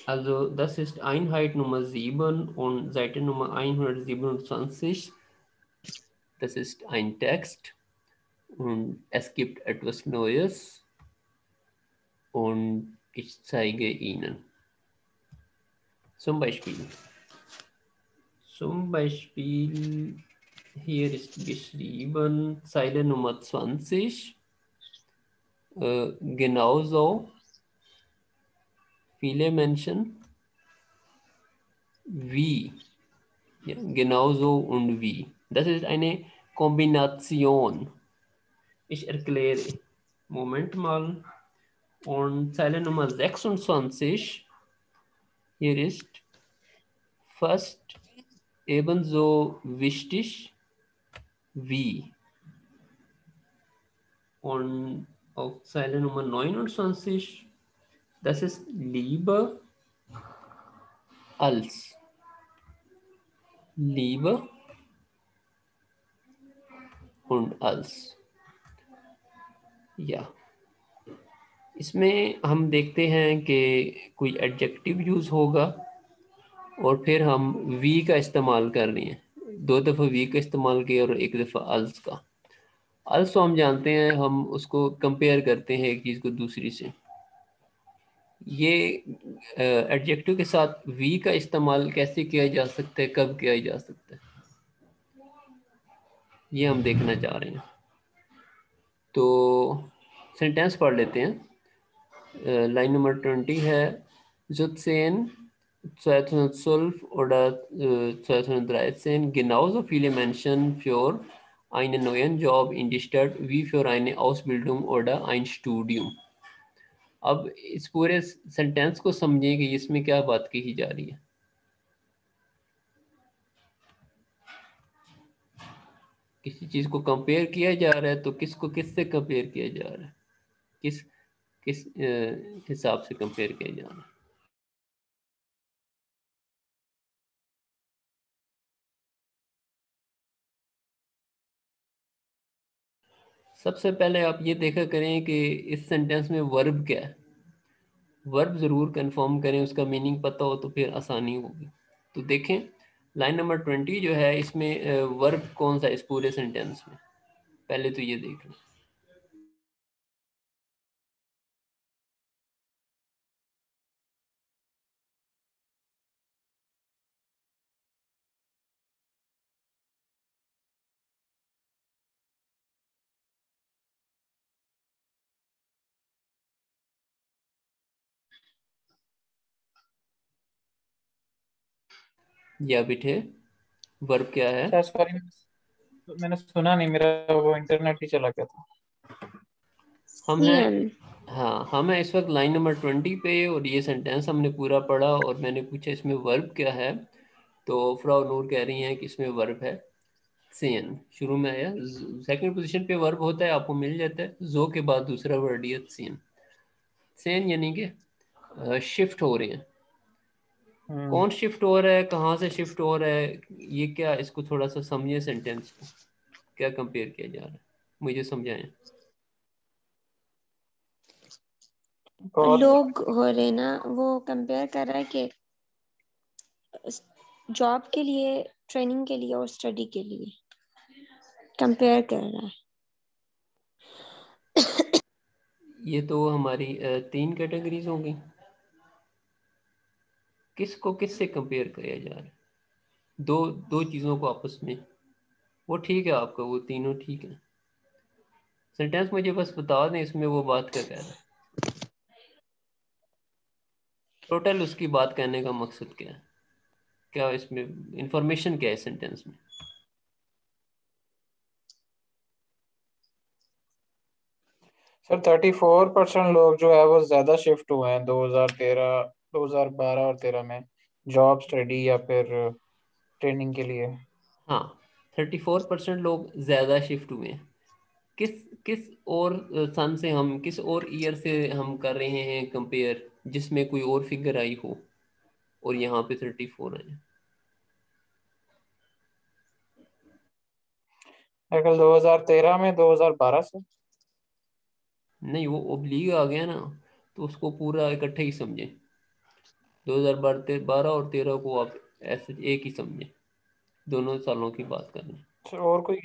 Also, das ist Einheit Nummer 7 und Seite Nummer 127. Das ist ein Text und es gibt etwas Neues und ich zeige Ihnen. Zum Beispiel, hier ist geschrieben, Zeile Nummer 20, genauso viele Menschen wie, ja, genauso und wie. Das ist eine Kombination. Ich erkläre. Moment mal. Und Zeile Nummer 26, hier ist fast ebenso wichtig wie. Und auf Zeile Nummer 29, das ist lieber als. Lieber und als. या इसमें हम देखते हैं कि कोई adjective use होगा और फिर हम वी का इस्तेमाल कर रहे हैं। 2 दफ़ा वी का इस्तेमाल किया और 1 दफ़ा अल्स का। अल्स तो हम जानते हैं, हम उसको कंपेयर करते हैं एक चीज़ को दूसरी से। ये एडजेक्टिव के साथ वी का इस्तेमाल कैसे किया जा सकता है, कब किया जा सकता है, ये हम देखना चाह रहे हैं। तो सेंटेंस पढ़ लेते हैं। लाइन नंबर 20 है, Soziehen 2012 oder 2013 genauso viele Menschen für einen neuen Job in die Stadt wie für eine Ausbildung oder ein Studium। अब इस पूरे सेंटेंस को समझें कि इसमें क्या बात कही जा रही है। किसी चीज को कंपेयर किया जा रहा है तो किसको किससे कंपेयर किया जा रहा है, किस किस हिसाब से कंपेयर किया जा रहा है। सबसे पहले आप ये देखा करें कि इस सेंटेंस में वर्ब क्या है। वर्ब ज़रूर कंफर्म करें, उसका मीनिंग पता हो तो फिर आसानी होगी। तो देखें लाइन नंबर 20 जो है, इसमें वर्ब कौन सा है इस पूरे सेंटेंस में, पहले तो ये देख लें। या बिठे वर्ब क्या है। सर सॉरी, मैंने सुना नहीं, मेरा वो इंटरनेट ही चला गया था। हम हैं, Sehen. हाँ हम हैं इस वक्त लाइन नंबर 20 पे और ये सेंटेंस हमने पूरा पढ़ा और मैंने पूछा इसमें वर्ब क्या है। तो फ्राउ नूर कह रही हैं कि इसमें वर्ब है सेन। शुरू में आया, सेकंड पोजीशन पे वर्ब होता है, आपको मिल जाता है। जो के बाद दूसरा वर्ड है सेन। सेन यानी कि शिफ्ट हो रहे हैं। कौन शिफ्ट हो रहा है, कहाँ से शिफ्ट हो रहा है, ये क्या, इसको थोड़ा सा समझिए सेंटेंस को, क्या कंपेयर किया जा रहा है, मुझे समझाएं। बहुत लोग हो रहे ना, वो कंपेयर कर रहा है कि जॉब के लिए, ट्रेनिंग के लिए और स्टडी के लिए कंपेयर कर रहा है। ये तो हमारी 3 कैटेगरीज होंगी। किसको किससे कंपेयर किया जा रहा है, दो दो चीज़ों को आपस में, वो ठीक है आपका, वो तीनों ठीक है। सेंटेंस मुझे बस बता दें इसमें वो बात क्या कह रहा है, टोटल उसकी बात कहने का मकसद क्या है, क्या इसमें इंफॉर्मेशन क्या है सेंटेंस में। सर 34% लोग जो है वो ज्यादा शिफ्ट हुए हैं 2013, 2012 और 13 में, जॉब, स्टडी या फिर ट्रेनिंग के लिए। हाँ 34% लोग ज़्यादा शिफ्ट हुए हैं। किस किस और सन से हम, किस और ईयर से हम कर रहे हैं कंपेयर, जिसमें कोई और फिगर आई हो और यहाँ पे 34 आए। कल 2013 में 2012 से। नहीं वो ओब्लीग आ गया ना, तो उसको पूरा इकट्ठे ही समझें। 2012 और 13 को आप ऐसे एक ही समझें, दोनों सालों की बात कर रहे हैं। सर और कोई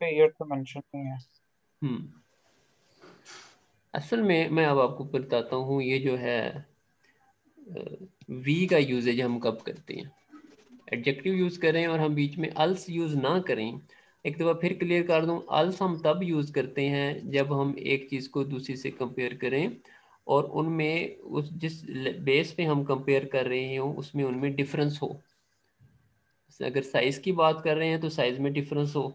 ईयर तो मेंशन नहीं है। हम्म असल में मैं अब आपको बताता हूँ ये जो है वी का यूजेज हम कब करते हैं। एडजेक्टिव यूज करें और हम बीच में अल्स यूज ना करें। एक दफ़ा फिर क्लियर कर दूं, अल्स हम तब यूज करते हैं जब हम एक चीज़ को दूसरी से कंपेयर करें और उनमें उस जिस बेस पे हम कंपेयर कर रहे हो उसमें उनमें डिफरेंस हो। अगर साइज की बात कर रहे हैं तो साइज में डिफरेंस हो,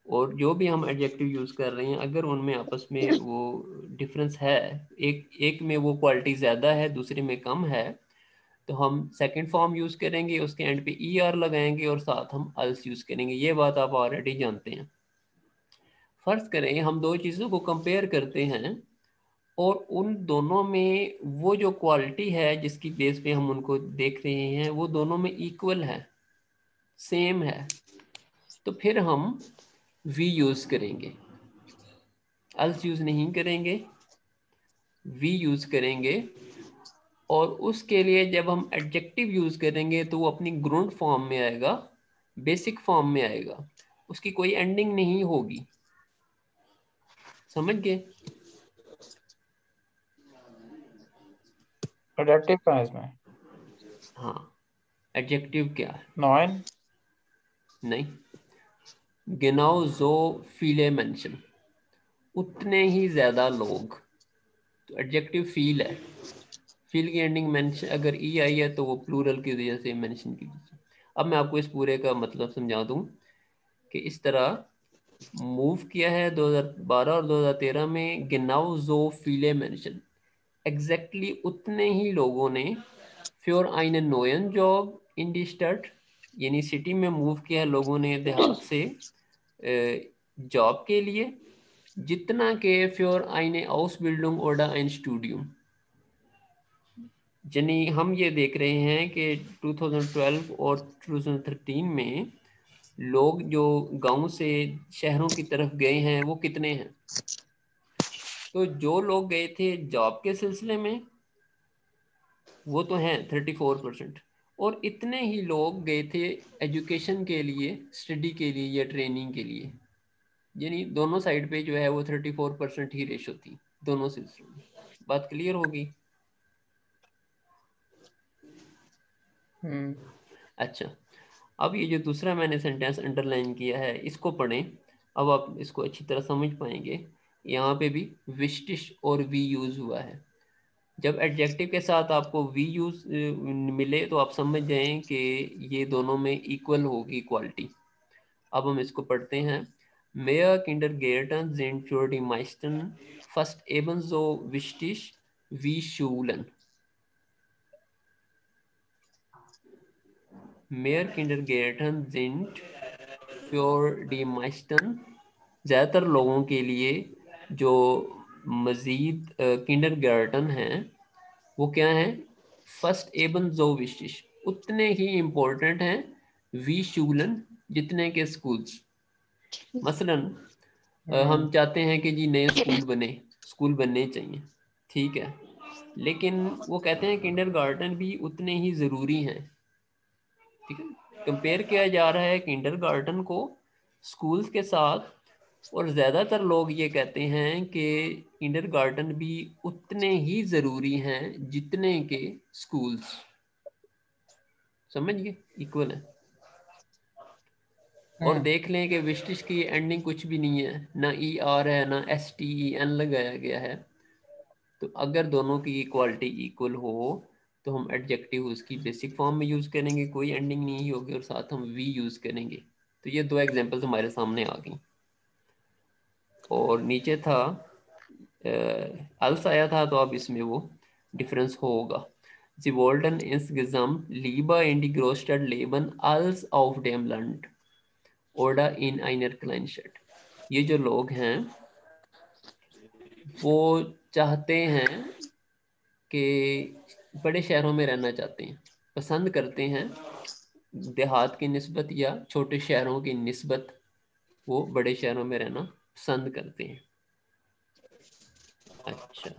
और जो भी हम एडजेक्टिव यूज कर रहे हैं अगर उनमें आपस में वो डिफरेंस है, एक एक में वो क्वालिटी ज़्यादा है दूसरे में कम है, तो हम सेकंड फॉर्म यूज करेंगे, उसके एंड पे ई आर लगाएंगे और साथ हम अल्स यूज करेंगे। ये बात आप ऑलरेडी जानते हैं। फर्ज करें हम दो चीज़ों को कंपेयर करते हैं और उन दोनों में वो जो क्वालिटी है जिसकी बेस पे हम उनको देख रहे हैं वो दोनों में इक्वल है, सेम है, तो फिर हम वी यूज करेंगे, अल्स यूज नहीं करेंगे, वी यूज करेंगे। और उसके लिए जब हम एडजेक्टिव यूज करेंगे तो वो अपनी ग्राउंड फॉर्म में आएगा, बेसिक फॉर्म में आएगा, उसकी कोई एंडिंग नहीं होगी। समझ गए? एडजेक्टिव कहाँ है इसमें? हाँ, एडजेक्टिव क्या है? नॉइन। नहीं, गिनाओ जो फीले मेंशन, उतने ही ज्यादा लोग, तो एडजेक्टिव फील है, फील की एंडिंग मेंशन अगर ई आई है तो वो प्लूरल की वजह से मेंशन की दीजिए। अब मैं आपको इस पूरे का मतलब समझा दूं कि इस तरह मूव किया है 2012 और 2013 में, गिनाउ जो फीले मेंशन, एग्जैक्टली उतने ही लोगों ने फ्योर einen neuen job in the start, यानी सिटी में मूव किया है लोगों ने देहात से जॉब के लिए, जितना के फ्योर eine Ausbildung oder ein Studium। यानी हम ये देख रहे हैं कि 2012 और 2013 में लोग जो गांव से शहरों की तरफ गए हैं वो कितने हैं? तो जो लोग गए थे जॉब के सिलसिले में वो तो हैं 34%, और इतने ही लोग गए थे एजुकेशन के लिए, स्टडी के लिए या ट्रेनिंग के लिए। यानी दोनों साइड पे जो है वो 34% ही रेशो थी दोनों सिलसिलों में। बात क्लियर होगी? हम्म। अच्छा, अब ये जो दूसरा मैंने सेंटेंस अंडरलाइन किया है इसको पढ़ें, अब आप इसको अच्छी तरह समझ पाएंगे। यहाँ पे भी विशिष्ट और वी यूज हुआ है। जब एडजेक्टिव के साथ आपको वी यूज मिले तो आप समझ जाएं कि ये दोनों में इक्वल होगी क्वालिटी। अब हम इसको पढ़ते हैं। Mehr Kindergärten sind für die meisten fast ebenso wichtig wie Schulen. Mehr Kindergärten sind für die meisten, ज़्यादातर लोगों के लिए जो मज़ीद किंडर गार्डन हैं वो क्या हैं? फर्स्ट एबन जो विशिश, उतने ही इम्पोर्टेंट हैं वी शूलन, जितने के स्कूल्स। मसलन हम हम्म। चाहते हैं कि जी नए स्कूल बने, स्कूल बनने चाहिए, ठीक है, लेकिन वो कहते हैं किंडर गार्डन भी उतने ही ज़रूरी हैं। ठीक है, कंपेयर किया जा रहा है किंडर गार्डन को स्कूल्स के साथ, और ज़्यादातर लोग ये कहते हैं कि किंडर गार्डन भी उतने ही ज़रूरी हैं जितने के स्कूल्स। समझ गए? इक्वल है। और हम्म। देख लें कि विशिष्ट की एंडिंग कुछ भी नहीं है, ना ई आर है ना एस टी ई एन लगाया गया है। तो अगर दोनों की क्वालिटी इक्वल हो तो हम एडजेक्टिव उसकी बेसिक फॉर्म में यूज़ करेंगे, कोई एंडिंग नहीं होगी, और साथ हम वी यूज़ करेंगे। तो ये दो एग्जांपल्स हमारे सामने आ गई। और नीचे था अल्स आया था, तो अब इसमें वो डिफरेंस होगा। Sie wollten insgesamt lieber in die Großstadt leben als auf dem Land oder in einer Kleinstadt। ये जो लोग हैं वो चाहते हैं कि बड़े शहरों में रहना चाहते हैं, पसंद करते हैं देहात की निस्बत या छोटे शहरों की निस्बत, वो बड़े शहरों में रहना पसंद करते हैं। अच्छा,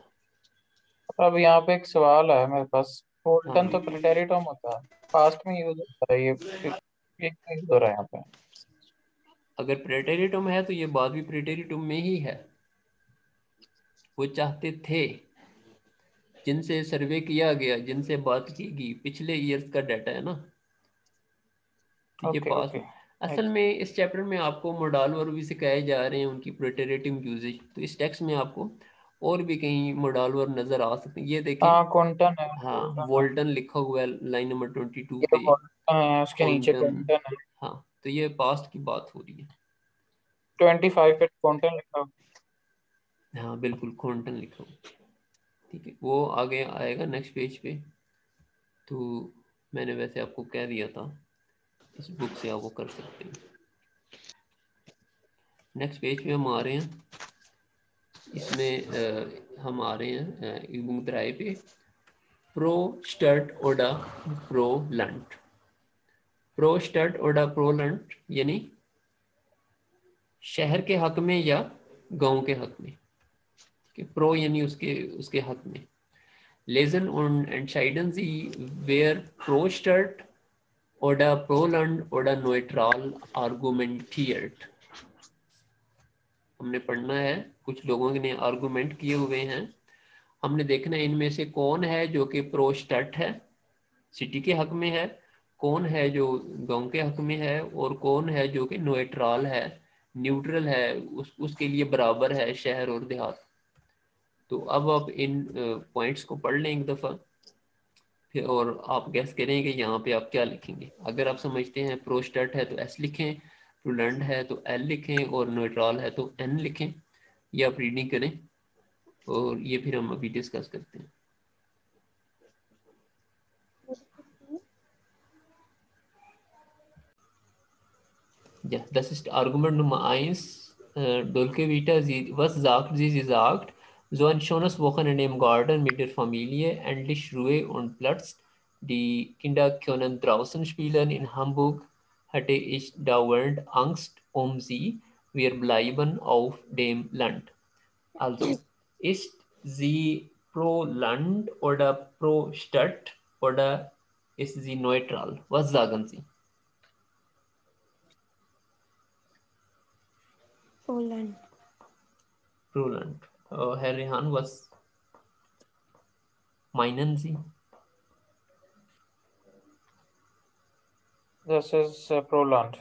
अब यहाँ पे एक सवाल है मेरे पास। वोल्टन तो प्रेटेरिटम होता है, पास्ट में यूज होता है ये यूज हो रहा है यहाँ पे। अगर प्रेटेरिटम है तो ये बात भी प्रेटेरिटम में ही है। वो चाहते थे, जिनसे सर्वे किया गया, जिनसे बात की गई, पिछले ईयर्स का डाटा है ना, तो ये ओके पास ओके। असल में इस चैप्टर में आपको मोडाल वर्ब भी सिखाए जा रहे हैं, उनकी प्रेटेरेटिव यूजेज। तो इस टेक्स्ट में आपको और भी कहीं मोडाल वर्ब नजर आ सकते हैं। ये देखें, हाँ क्विंटन है, हाँ, वोल्टन है। वोल्टन लिखा हुआ है लाइन नंबर 22 ये पे। वोल्टन है, उसके नीचे क्विंटन, क्विंटन है। हाँ, तो ये पास्ट की बात हो रही है। 25 पे क्विंटन लिखा हुआ हाँ बिल्कुल, क्विंटन लिखा हुआ। ठीक है, वो आगे आएगा नेक्स्ट पेज पे। तो मैंने वैसे आपको कह दिया था, इस बुक से आप वो कर सकते हैं। नेक्स्ट पेज पे हम आ रहे हैं। इसमें हम आ रहे हैं übung 3 पे, प्रो स्टर्ट ओडा प्रो लंट। प्रो स्टर्ट ओडा प्रो लंट यानी शहर के हक में या गांव के हक में। ठीक है, प्रो यानी उसके उसके हक में। लेजन und entscheiden Sie, wer pro Stadt oder pro Land oder neutral argumentiert। हमने पढ़ना है, कुछ लोगों ने आर्गुमेंट किए हुए हैं, हमने देखना है इनमें से कौन है जो कि प्रो स्टेट है, सिटी के हक में है, कौन है जो गांव के हक में है, और कौन है जो कि न्यूट्रल है, न्यूट्रल है, उसके लिए बराबर है शहर और देहात। तो अब आप इन पॉइंट्स को पढ़ लें एक दफ़ा, फिर और आप गैस करें कि यहाँ पे आप क्या लिखेंगे। अगर आप समझते हैं प्रो स्टेट है तो एस लिखें, प्रूलेंट है तो एल लिखें, और न्यूट्रल है तो एन लिखें। ये आप रीडिंग करें, और ये फिर हम अभी डिस्कस करते हैं। Ja, das ist Argument Nummer eins. Dolce Vita, was sagt sie? Sie sagt, so ein schönes Wochenende im Garten mit der Familie, endlich Ruhe und Platz. Die Kinder können draußen spielen. In Hamburg hatte ich dauernd Angst um sie. Wir bleiben auf dem Land. Also, ist sie pro Land oder pro Stadt oder ist sie neutral? Was sagen Sie? Poland. Pro Land. Herr Rehan, was meinen Sie? This is Proland.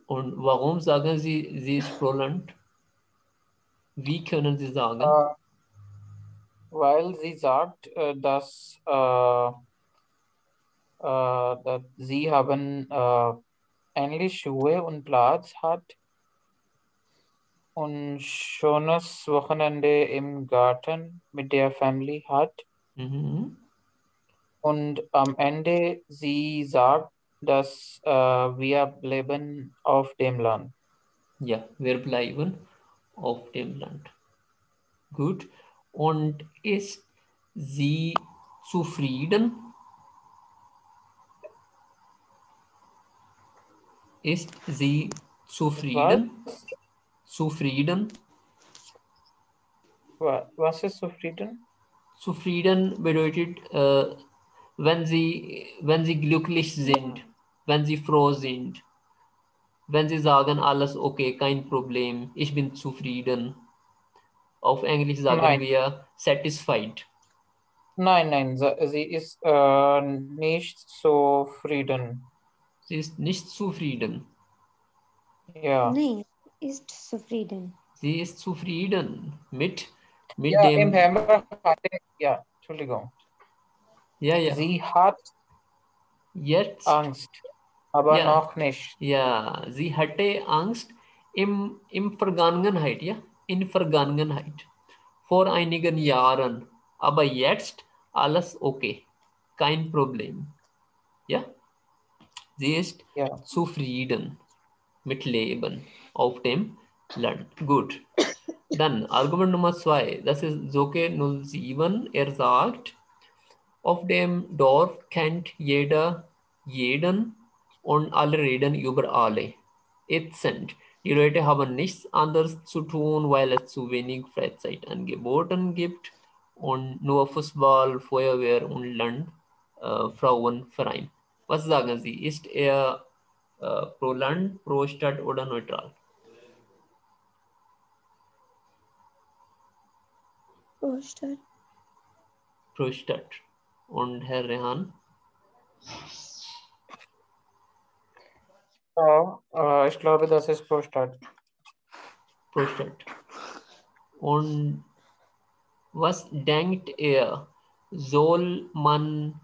Und warum sagen Sie, sie ist pro Land? Wie können Sie sagen? Weil sie sagt, dass sie haben ähnlich Schuhe und Platz hat und schönes Wochenende im Garten mit der Family hat. Mhm. Und am Ende sie sagt, dass wir bleiben auf dem Land. Ja, wir bleiben auf dem Land. Gut. Und ist sie zufrieden? Ist sie zufrieden? Was? Zufrieden? Was ist zufrieden? Zufrieden bedeutet, wenn sie glücklich sind, wenn sie froh sind. Wenn Sie sagen, alles okay, kein Problem, ich bin zufrieden. Auf Englisch sagen Nein, wir satisfied. nein, sie ist nicht zufrieden. Sie ist nicht zufrieden. Ja. नहीं, ist zufrieden. Sie ist zufrieden mit Ja, im dem, Hammer hatte, ja, Entschuldigung. ja, ja, Sie hat jetzt, Angst, aber ja, noch nicht. ja, sie hatte Angst im Vergangenheit, ja, in Vergangenheit, vor einigen Jahren, aber jetzt alles okay, kein Problem, ja. Sie ist Ja. zufrieden mit Leben auf dem Land. Gut. Dann Argument Nummer 2. Das ist Soke 07. Er sagt, auf dem Dorf kennt jeder jeden und alle reden über alle. Ätzend. Die Leute haben nichts anderes zu tun, weil es zu wenig Freizeitangeboten gibt Und nur Fußball, Feuerwehr und Land, Frauenverein. Was sagen Sie? Ist er pro Land, pro Stadt oder neutral? Pro Stadt. Pro Stadt. Und Herr Rehan? Ich glaube, das ist pro Stadt. Pro Stadt. Und was denkt er, soll man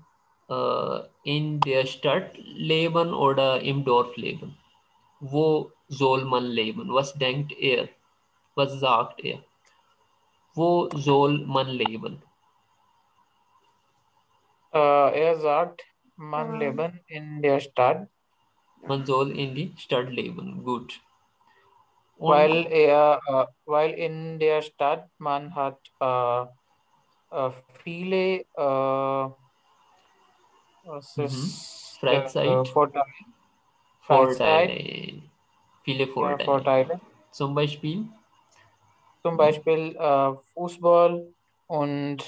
in der Stadt leben oder im Dorf leben? Wo soll man leben? Was denkt er? Was sagt er? Wo soll man leben? Er sagt, man leben in der Stadt, Man soll in die Stadt leben. Gut. weil Und weil in der Stadt man hat viele was ist, Freizeit, Vorteile, Freizeit, Vorteile. Viele ja, Vorteile. Vorteile. Zum Beispiel, Zum Beispiel Fußball und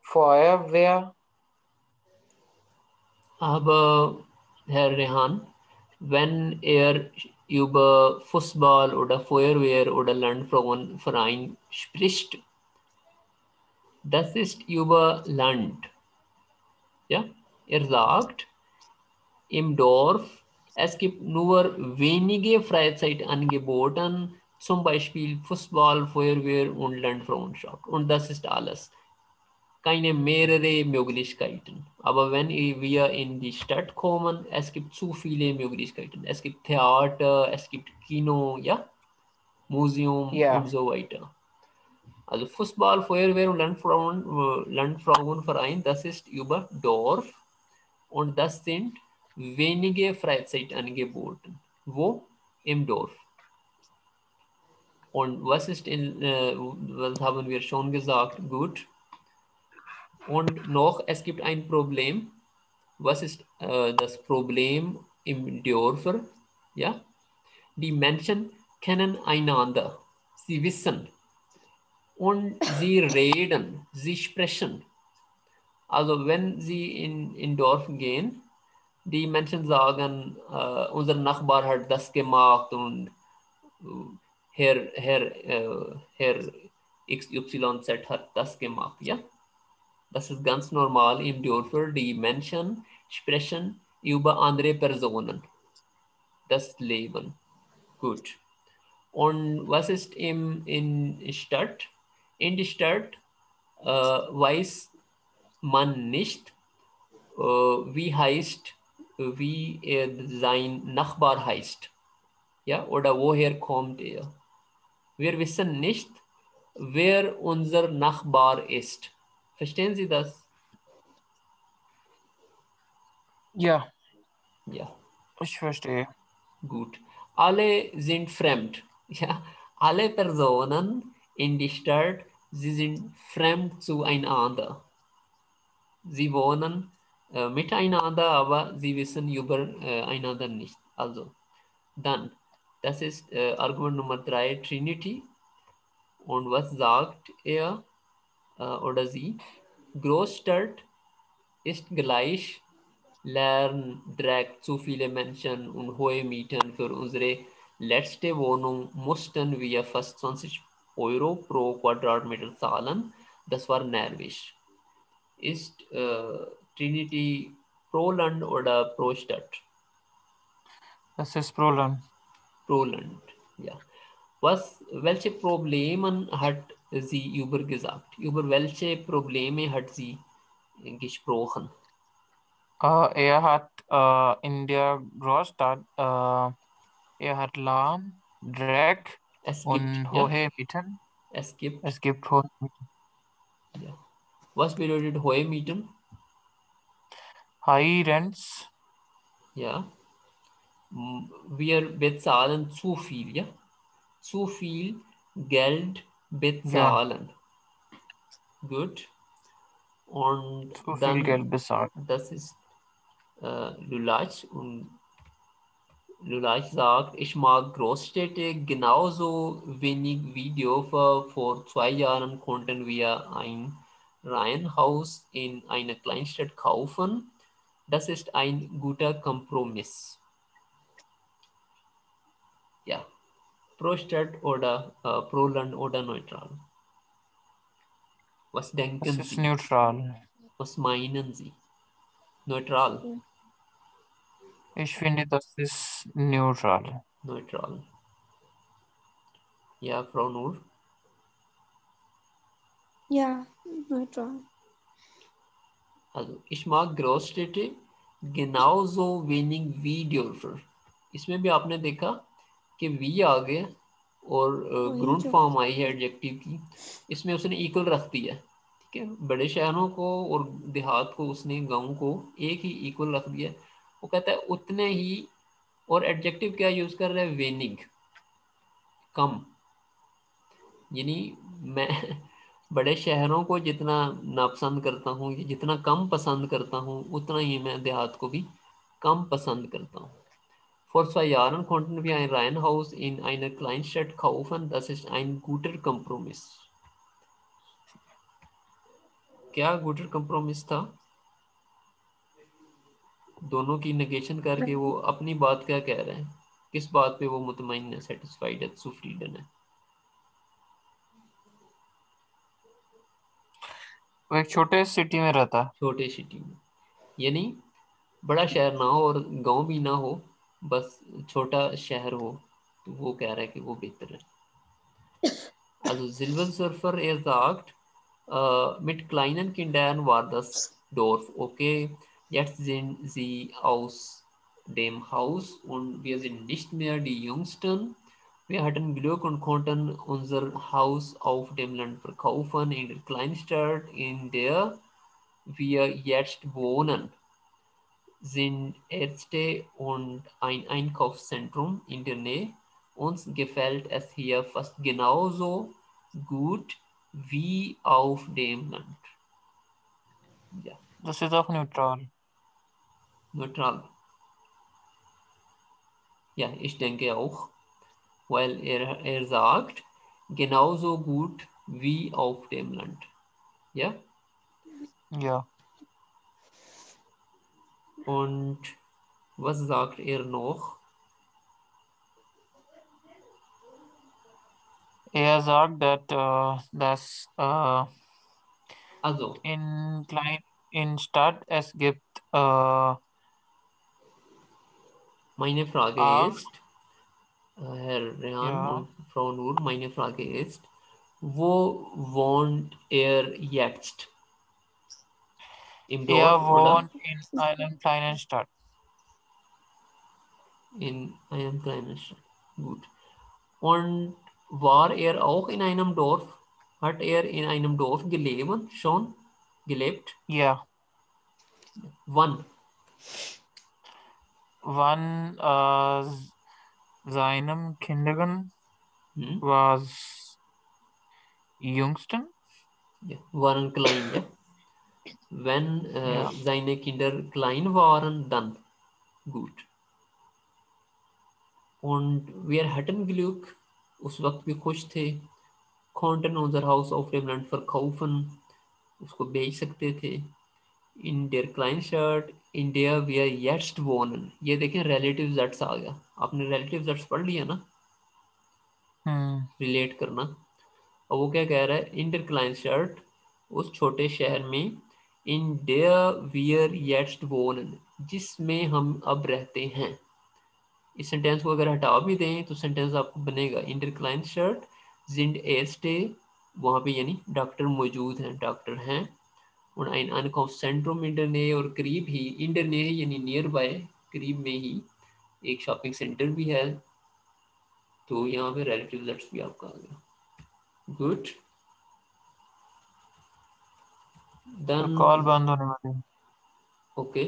Feuerwehr. aber Herr Rehan, wenn er über Fußball oder Feuerwehr oder Landfrauenverein spricht, das ist über Land. Ja? Er sagt, im Dorf, es gibt nur wenige Freizeitangebote, zum Beispiel Fußball, Feuerwehr und Landfrauenschaft. Und das ist alles. Keine mehrere Möglichkeiten. Aber wenn wir in die Stadt kommen, es gibt zu viele Möglichkeiten. Es gibt Theater, es gibt Kino, ja, Museum und Ja, so weiter. Also Fußball, Feuerwehr und Landfrauenverein, das ist über Dorf und das sind wenige Freizeitangebote. Wo? Im Dorf. Und was haben wir schon gesagt? Gut. Und noch, es gibt ein Problem. Was ist das Problem im Dörfer? Ja, die Menschen kennen einander. Sie wissen und sie reden, sie sprechen. Also wenn sie in Dorf gehen, die Menschen sagen, unser Nachbar hat das gemacht und Herr XYZ hat das gemacht. Ja, das ist ganz normal im Dörfer. Die Menschen sprechen über andere Personen, das Leben. Gut. Und was ist in Stadt? In die Stadt weiß man nicht, wie sein Nachbar heißt. Ja, oder woher kommt er? Wir wissen nicht, wer unser Nachbar ist. Verstehen Sie das? ja, Ja, ich verstehe. gut. Alle sind fremd. Ja, alle Personen in die Stadt, sie sind fremd zueinander. Sie wohnen miteinander, aber sie wissen über einander nicht. Also, dann, das ist Argument Nummer 3, Trinity. Und was sagt er oder sie? Großstadt ist gleich Lärm, Dreck, zu viele Menschen und hohe Mieten. Für unsere letzte Wohnung mussten wir fast 20 Euro pro Quadratmeter zahlen. Das war nervig. Ist Trinity pro Land oder pro Stadt? Das ist Problem. Pro Land, ja. Welche Probleme hat sie gesagt? Über welche Probleme hat sie gesprochen? Er hat in der Großstadt, er hat Lärm, Dreck Es gibt, und ja, hohe Mieten. es gibt, Es gibt hohe Mieten. ja. Was bedeutet hohe Mieten? High Rents. Ja, wir bezahlen zu viel, ja, zu viel Geld Ja, bezahlen. Gut. Und zu viel dann, Geld bezahlt. das ist Lulatsch und Lulash sagt, ich mag Großstädte genauso wenig wie Dörfer. Vor 2 Jahren konnten wir ein Reihenhaus in einer Kleinstadt kaufen. Das ist ein guter Kompromiss. Ja, pro Stadt oder pro Land oder neutral. Was Das denken ist Sie? neutral. Was meinen Sie? Neutral. Ich finde, das ist neutral. Neutral. Ja, Frau Noor. Ja, neutral. Also ich mag Großstädte genauso wenig wie Dörfer. इसमें भी आपने देखा कि we आ गया और वही ग्रुंट जो form I है एडजेक्टिव की, इसमें उसने इक्वल रख दिया है। ठीक है, बड़े शहरों को और देहात को उसने गाँव को एक ही इक्वल रख दिया। वो कहता है उतने ही, और एडजेक्टिव क्या यूज कर रहा है, वेनिग, कम। यानी मैं बड़े शहरों को जितना नापसंद करता हूँ, जितना कम पसंद करता हूँ, उतना ही मैं देहात को भी कम पसंद करता हूँ। Vor 2 Jahren konnten wir ein Reihenhaus in einer Kleinstadt kaufen. Das ist ein guter Kompromiss. क्या गुटर कंप्रोमिस था? दोनों की नेगेशन करके वो अपनी बात क्या कह रहे हैं, किस बात पे वो मुतमईन है, सेटिस्फाइड है, सुफ्रीडन है? वो एक छोटे सिटी में रहता है। छोटे सिटी में, यानी बड़ा शहर ना हो और गांव भी ना हो, बस छोटा शहर हो, तो वो कह रहा है कि वो बेहतर है। Also Silbersurfer, er sagt, mit kleinen Kindern war das Dorf okay. Jetzt sind sie aus dem Haus und wir sind nicht mehr die Jüngsten. Wir hatten Glück und konnten unser Haus auf dem Land verkaufen in der Kleinstadt, in der wir jetzt wohnen, sind Ärzte und ein Einkaufszentrum in der Nähe. Uns gefällt es hier fast genauso gut wie auf dem Land. Ja, Das ist auch neutral. neutral. Ja, ich denke auch, weil er sagt, genauso gut wie auf dem Land. Ja, Ja. und was sagt er noch? Er sagt, dass Also, in Stadt es gibt meine Frage auch, ist, Herr Rehan ja, und Frau Nur, meine Frage ist, wo wohnt er jetzt? Im er Dorf oder wohnt in einer kleinen Stadt. in einem kleinen Stadt? Gut. Und war er auch in einem Dorf? Hat er in einem Dorf gelebt, schon gelebt? Ja. Wann? Wann seinem Kindergarten Hm? war jüngsten? Ja, waren klein, ja. Wenn Ja. seine Kinder klein waren, dann gut. Und wir hatten Glück, उस वक्त भी खुश थे, konnten unser Haus auf dem Land verkaufen, उसको बेच सकते थे, in der Kleinstadt, in der wir jetzt wohnen। ये देखें relative Zs आ गया, आपने relative Zs पढ़ लिया ना, रिलेट करना। और वो क्या कह रहा है, in der Kleinstadt, उस छोटे शहर में, in der wir jetzt wohnen, जिसमें हम अब रहते हैं। इस सेंटेंस को अगर हटा भी दें तो सेंटेंस आपको बनेगा, इन der Kleinstadt sind Ärzte, वहाँ पे यानी डॉक्टर मौजूद हैं, डॉक्टर हैं, और ein Einkaufszentrum in der Nähe, और करीब ही, in der Nähe यानी नियर बाय, करीब में ही एक शॉपिंग सेंटर भी है। तो यहाँ पे रिलेटिव दैट्स भी आपका आ गया। गुड, तो डन। कॉल बंद होने वाली है। ओके,